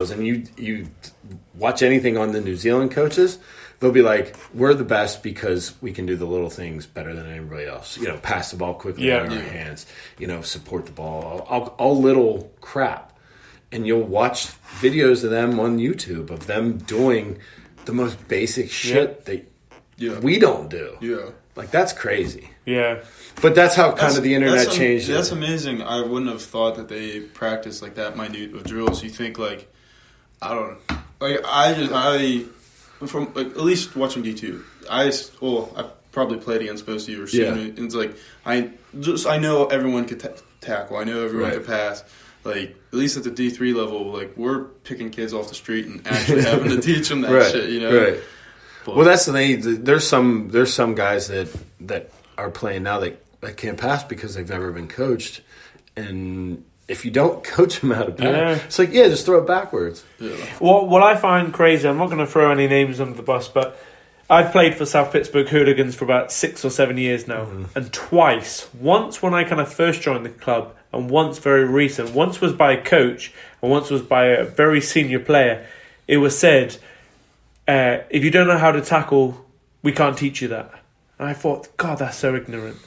and you watch anything on the New Zealand coaches, they'll be like, we're the best because we can do the little things better than anybody else. Pass the ball quickly out of our hands, support the ball, all little crap. And you'll watch videos of them on YouTube of them doing the most basic shit that we don't do. Yeah. Like, that's crazy. Yeah. But that's how the internet changed. That's amazing. I wouldn't have thought that they practice like that minute of drills. You think, like, I don't know. Like, from at least watching D2, I've probably played against most of you or seen it. And it's like, I know everyone could tackle. I know everyone could pass. Like, at least at the D3 level, like, we're picking kids off the street and actually having to teach them that shit, Right. But, well, that's the thing. There's some guys that are playing now that can't pass because they've never been coached. And if you don't coach them how to pass, it's like, just throw it backwards. Yeah. Well, what I find crazy, I'm not going to throw any names under the bus, but I've played for South Pittsburgh Hooligans for about 6 or 7 years now. Mm-hmm. And twice, once when I kind of first joined the club, and once very recent. Once was by a coach, and once was by a very senior player. It was said, if you don't know how to tackle, we can't teach you that. And I thought, God, that's so ignorant.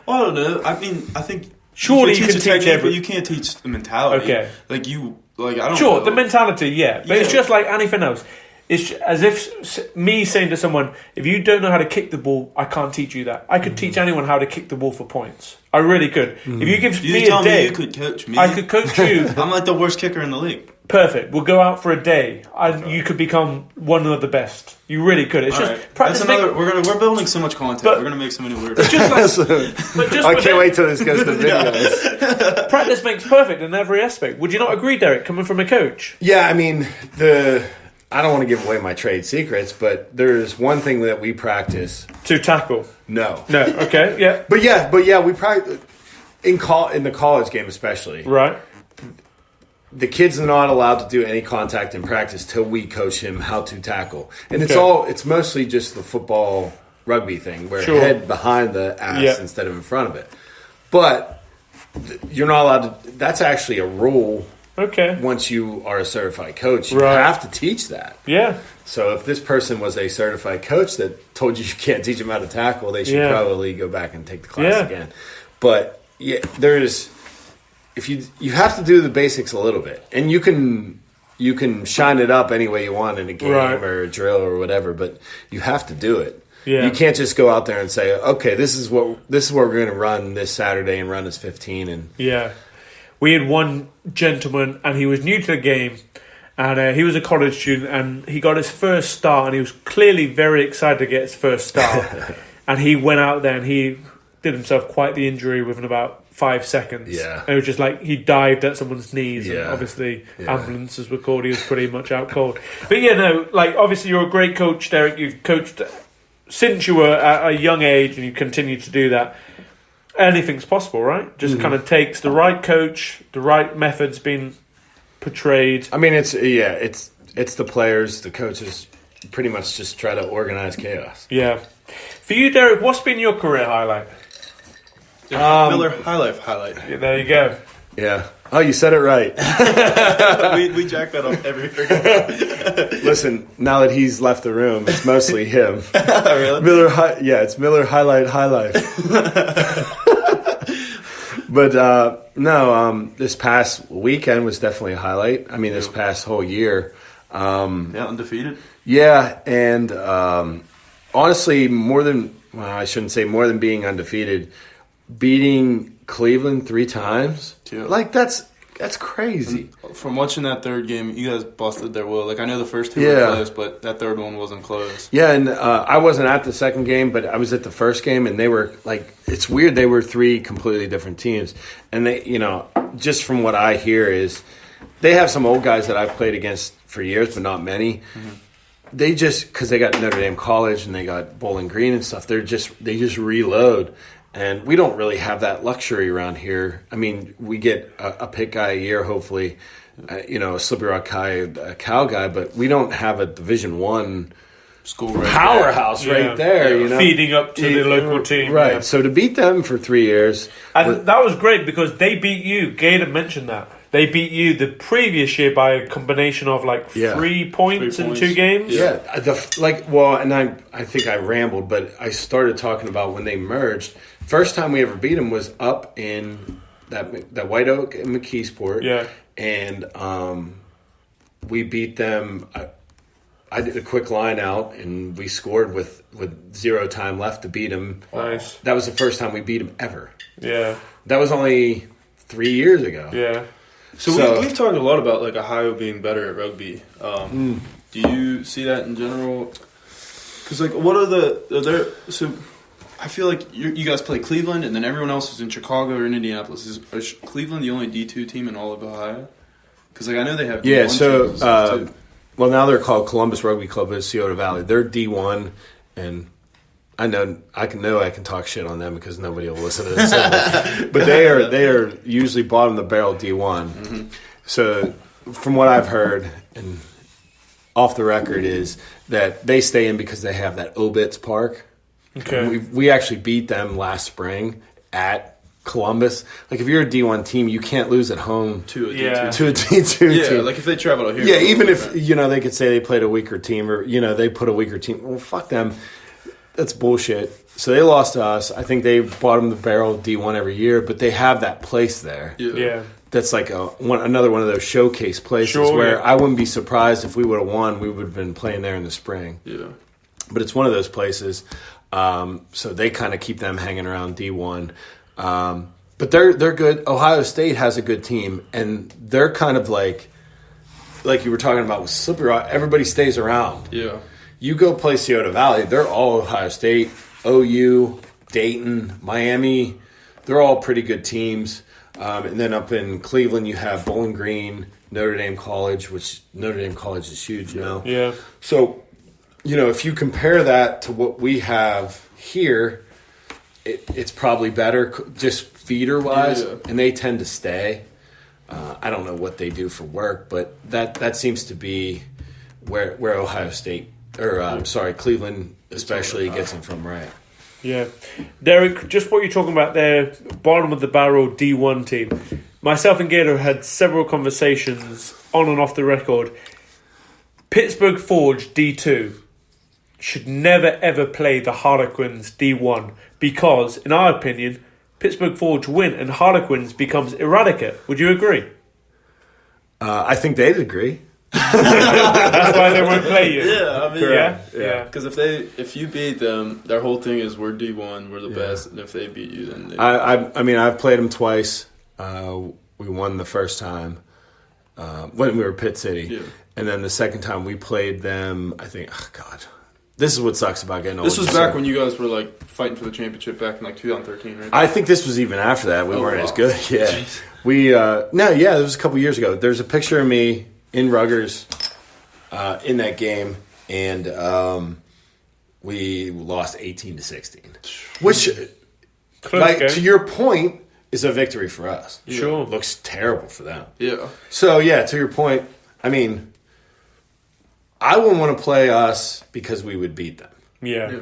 Well, I don't know. I mean, I think surely you can teach technique, but you can't teach the mentality. Okay. I don't Sure, know. the mentality, but it's just like anything else. It's as if me saying to someone, if you don't know how to kick the ball, I can't teach you that. I could teach anyone how to kick the ball for points. I really could. If you give me a day, you could coach me. I could coach you. I'm like the worst kicker in the league. Perfect. We'll go out for a day. You could become one of the best. You really could. It's just practice. We're building so much content. We're gonna make so many weird. I can't wait till this goes to videos. Practice makes perfect in every aspect. Would you not agree, Derek? Coming from a coach. Yeah, I mean I don't want to give away my trade secrets, but there's one thing that we practice to tackle. No. Okay. Yeah. But yeah, we practice in the college game especially. Right. The kid's not allowed to do any contact in practice till we coach him how to tackle, and it's mostly just the football rugby thing where head behind the ass instead of in front of it. But you're not allowed to. That's actually a rule. Okay. Once you are a certified coach, you have to teach that. Yeah. So if this person was a certified coach that told you can't teach them how to tackle, they should probably go back and take the class again. But if you have to do the basics a little bit, and you can shine it up any way you want in a game or a drill or whatever, but you have to do it. Yeah. You can't just go out there and say, okay, this is what we're going to run this Saturday and run as 15 and We had one gentleman, and he was new to the game, and he was a college student, and he got his first start, and he was clearly very excited to get his first start. And he went out there, and he did himself quite the injury within about 5 seconds. Yeah. And it was just like he dived at someone's knees, and obviously ambulances were called. He was pretty much out cold. But obviously you're a great coach, Derek. You've coached since you were at a young age, and you continue to do that. Anything's possible, right? Just kind of takes the right coach, the right methods being portrayed. I mean, it's the players, the coaches, pretty much just try to organize chaos. Yeah. For you, Derek, what's been your career highlight? Miller highlight. Yeah, there you go. Yeah. Oh, you said it right. we jack that up every freaking. Listen, now that he's left the room, it's mostly him. Really? It's Miller highlight. But this past weekend was definitely a highlight. I mean, this past whole year. Undefeated. Yeah, and honestly, I shouldn't say more than being undefeated, beating Cleveland 3 times. Yeah. Like, that's crazy. From watching that third game, you guys busted their will. Like, I know the first 2 were close, but that third one wasn't close. Yeah, and I wasn't at the second game, but I was at the first game, and they were, like, it's weird. They were 3 completely different teams. And they, just from what I hear is they have some old guys that I've played against for years, but not many. Mm-hmm. They just, because they got Notre Dame College and they got Bowling Green and stuff, they just reload. And we don't really have that luxury around here. I mean, we get a Pitt guy a year, hopefully, a Slippery Rock guy, a Cal guy, but we don't have a Division I school powerhouse right there. Feeding up to the local team. Right. Yeah. So to beat them for 3 years. And that was great because they beat you. Gator mentioned that. They beat you the previous year by a combination of like 3 points in 2 games. Yeah, I think I rambled, but I started talking about when they merged. First time we ever beat them was up in that White Oak in McKeesport. Yeah, and we beat them. I did a quick line out, and we scored with 0 time left to beat them. Nice. That was the first time we beat them ever. Yeah, that was only 3 years ago. Yeah. So we've talked a lot about like Ohio being better at rugby. Do you see that in general? Because like, what are there? So I feel like you guys play Cleveland, and then everyone else is in Chicago or in Indianapolis. Is Cleveland the only D2 team in all of Ohio? Because like I know they have D1 teams too. Well, now they're called Columbus Rugby Club of Scioto Valley. They're D1, and I can talk shit on them because nobody will listen to this. But they are usually bottom of the barrel D1. Mm-hmm. So from what I've heard and off the record is that they stay in because they have that Obits Park. Okay. We actually beat them last spring at Columbus. Like if you're a D1 team, you can't lose at home to a D2 team. Yeah, like if they travel out here. Yeah, even if they could say they played a weaker team or they put a weaker team. Well, fuck them. That's bullshit. So they lost to us. I think they bottom the barrel D1 every year, but they have that place there. Yeah. That's like another one of those showcase places where I wouldn't be surprised if we would have won. We would have been playing there in the spring. Yeah. But it's one of those places. So they kind of keep them hanging around D1. But they're good. Ohio State has a good team, and they're kind of like you were talking about with Slippery Rock. Everybody stays around. Yeah. You go play Scioto Valley, they're all Ohio State, OU, Dayton, Miami. They're all pretty good teams. And then up in Cleveland, you have Bowling Green, Notre Dame College, which Notre Dame College is huge now. Yeah. So, if you compare that to what we have here, it's probably better just feeder-wise, and they tend to stay. I don't know what they do for work, but that seems to be where Ohio State, Cleveland especially gets them from, right? Yeah. Derek, just what you're talking about there, bottom of the barrel D1 team. Myself and Gator had several conversations on and off the record. Pittsburgh Forge D2 should never ever play the Harlequins D1 because, in our opinion, Pittsburgh Forge win and Harlequins becomes Eradicate. Would you agree? I think they'd agree. That's why they won't play you. Yeah, I mean, yeah. Because if you beat them, their whole thing is we're D1, we're the best, and if they beat you, then I've played them twice. We won the first time when we were Pitt City, and then the second time we played them. I think, this is what sucks about getting old. This was back when you guys were like fighting for the championship back in like 2013, right? I think this was even after that. We weren't as good. Yeah, Jeez. it was a couple years ago. There's a picture of me in Rutgers in that game, and we lost 18-16, which, to your point, is a victory for us. Sure, looks terrible for them. Yeah. So to your point, I mean, I wouldn't want to play us because we would beat them. Yeah.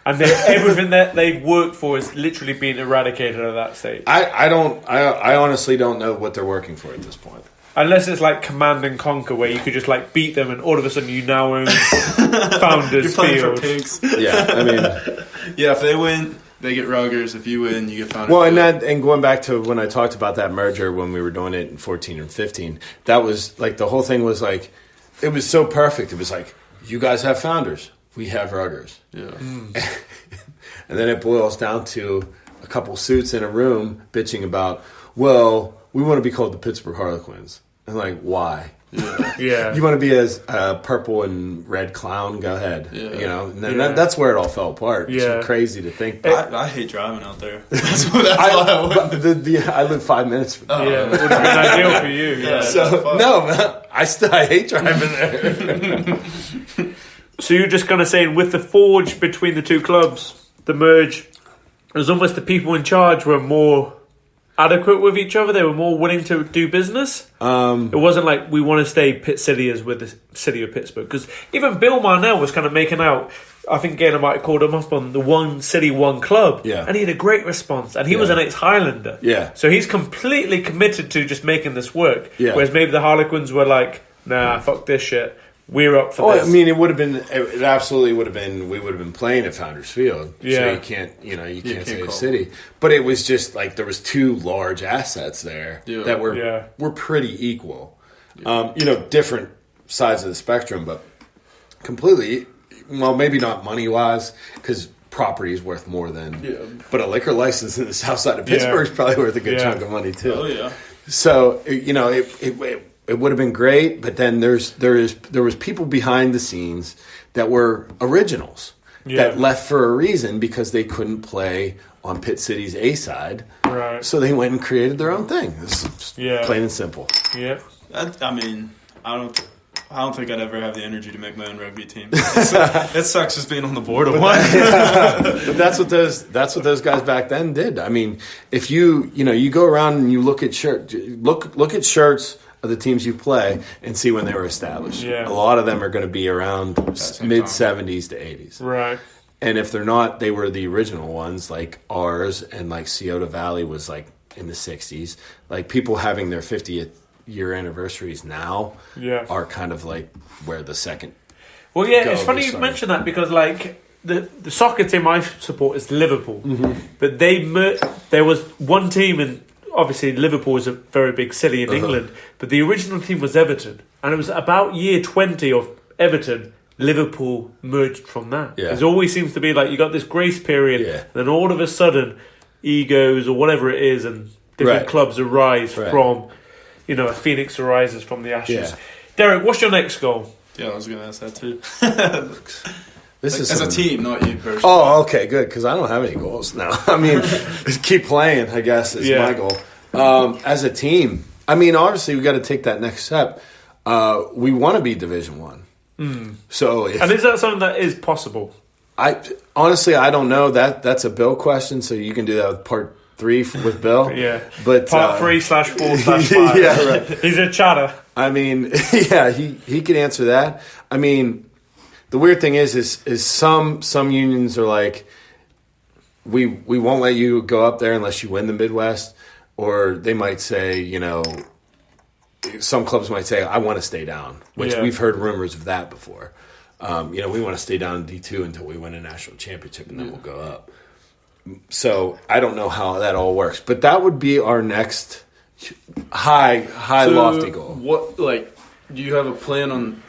And everything that they've worked for is literally being eradicated at that stage. I honestly don't know what they're working for at this point. Unless it's like Command and Conquer, where you could just like beat them, and all of a sudden you now own Founders You're Field. For pigs. Yeah, I mean, if they win, they get Rutgers. If you win, you get Founders. Well, and going back to when I talked about that merger when we were doing it in 14 and 15, that was like the whole thing was like it was so perfect. It was like you guys have Founders, we have Rutgers. Yeah, and then it boils down to a couple suits in a room bitching about, well, we want to be called the Pittsburgh Harlequins. And like, why? Yeah. You want to be as a purple and red clown? Go ahead. Yeah. And that's where it all fell apart. Yeah. It's crazy to think. I hate driving out there. That's why I went. I live 5 minutes from there. Yeah, it would have been ideal for you. Yeah. So no, I hate driving there. So you're just kind of saying with the forge between the two clubs, the merge, it was almost the people in charge were more adequate with each other. They were more willing to do business. It wasn't like we want to stay Pitt City as with the city of Pittsburgh, because even Bill Marnell was kind of making out I think Gaynor might have called him up on the one city, one club. Yeah. And he had a great response. And he was an ex-Highlander. Yeah. So he's completely committed to just making this work. Yeah. Whereas maybe the Harlequins were like, nah, fuck this shit. We're up for this. I mean, it absolutely would have been, we would have been playing at Founders Field. Yeah. So you can't say the city. But it was just like there was two large assets there that were pretty equal. Different sides of the spectrum, but completely, well, maybe not money-wise, because property is worth more than, but a liquor license in the south side of Pittsburgh is probably worth a good chunk of money, too. Oh, yeah. So, it would have been great, but then there was people behind the scenes that were originals that left for a reason because they couldn't play on Pitt City's A side. Right. So they went and created their own thing. This is plain and simple. Yeah. I don't think I'd ever have the energy to make my own rugby team. It sucks just being on the board of one. But that's what those guys back then did. I mean, if you go around and you look at shirts of the teams you play and see when they were established. Yeah. A lot of them are going to be around mid-70s to 80s. Right. And if they're not, they were the original ones, like ours, and like Scioto Valley was like in the 60s. Like people having their 50th year anniversaries now are kind of like where the second. Well, yeah, it's funny you mention that because like the soccer team I support is Liverpool, but there was one team, and obviously Liverpool is a very big city in England, but the original team was Everton, and it was about year 20 of Everton. Liverpool merged from that. Yeah. It always seems to be like you got this grace period, and then all of a sudden, egos or whatever it is, and different clubs arise from. A phoenix arises from the ashes. Yeah. Derek, what's your next goal? Yeah, I was going to ask that too. This is as a team, not you personally. Oh, okay, good, because I don't have any goals now. I mean, keep playing, I guess, is my goal. As a team, I mean, obviously, we got to take that next step. We want to be Division One. So, and is that something that is possible? Honestly, I don't know. That's a Bill question, so you can do that with part 3 with Bill. But part 3/4/5. Yeah, right. He's a chatter. I mean, he could answer that. I mean, the weird thing is some unions are like, we won't let you go up there unless you win the Midwest, or they might say, some clubs might say, I want to stay down, which we've heard rumors of that before. We want to stay down in D2 until we win a national championship, and then we'll go up. So I don't know how that all works, but that would be our next high lofty goal. What, do you have a plan on?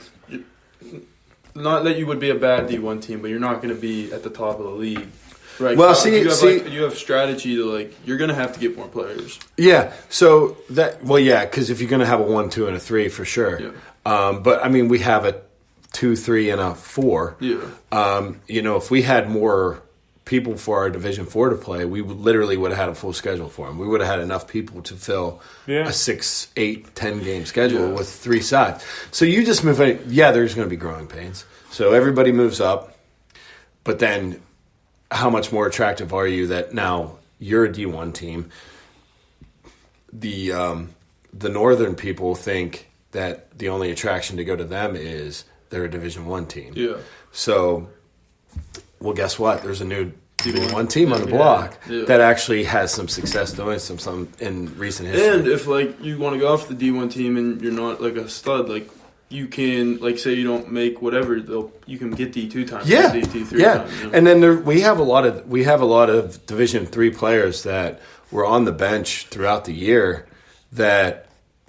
Not that you would be a bad D1 team, but you're not going to be at the top of the league, right? Well, you have strategy to you're going to have to get more players. Yeah. So because if you're going to have a 1, 2, and a 3 for sure. Yeah. But I mean, we have a 2, 3, and a 4. Yeah. If we had more people for our Division 4 to play, we would have had a full schedule for them. We would have had enough people to fill a 6, 8, 10 game schedule with 3 sides. So you just move in. Yeah, there's going to be growing pains. So everybody moves up, but then how much more attractive are you that now you're a D1 team? The northern people think that the only attraction to go to them is they're a Division 1 team. Yeah. So, well, guess what? There's a new Division 1 team on the block that actually has some success doing some in recent history. And if you want to go off the D1 team and you're not a stud, you can say you don't make whatever, you can get D2 times, D3 times. And then we have a lot of Division 3 players that were on the bench throughout the year that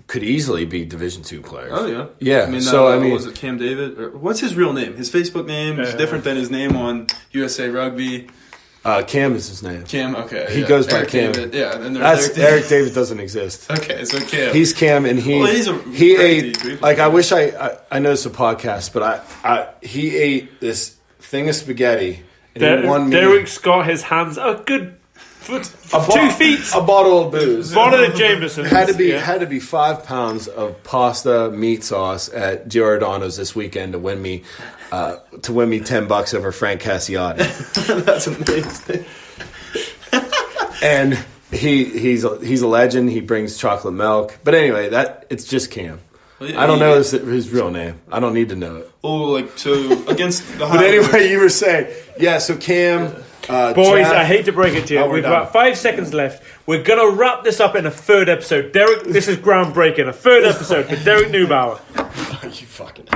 could easily be Division 2 players. Oh yeah, yeah. Was it Cam David? Or what's his real name? His Facebook name is different than his name on USA Rugby. Cam is his name. Cam, okay. He goes by Eric Cam. David. Yeah, and there's Eric David doesn't exist. Okay, so Cam. He's Cam, and he ate. I wish I know it's a podcast, but he ate this thing of spaghetti. And he won me. Derek's got his hands a good 2 feet. A bottle of booze. Bottle of Jameson. Had to be 5 pounds of pasta meat sauce at Giordano's this weekend to win me $10 over Frank Cassiotti. That's amazing. And he's a legend. He brings chocolate milk. But anyway, it's just Cam. I don't know his real name. I don't need to know it. Oh, like, so against the But anyway, you were saying, so Cam, Boys, Jeff, I hate to break it to you. we're We've done. got 5 seconds left. We're going to wrap this up in a third episode. Derek, this is groundbreaking. A third episode for Derek Neubauer. You fucking